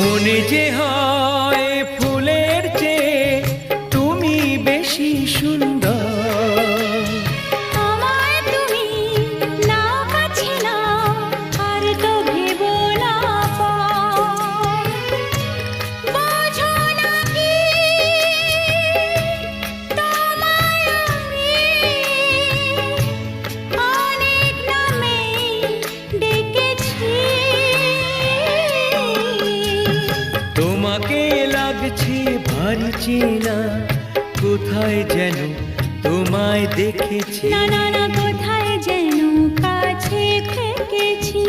মনে যে হয় ফুলের চেয়ে তুমি বেশি সুন্দর। আমায় তুমি না কাছে নাও, আর তো ভেবো না পর। বোঝো না কি তোমায় আমি অনেক নামেই ডেকেছি। তোমাকে লাগছে ভারী চেনা, কোথায় যেন তোমায় দেখেছি। না না না, কোথায় যেন কাছে থেকেছি।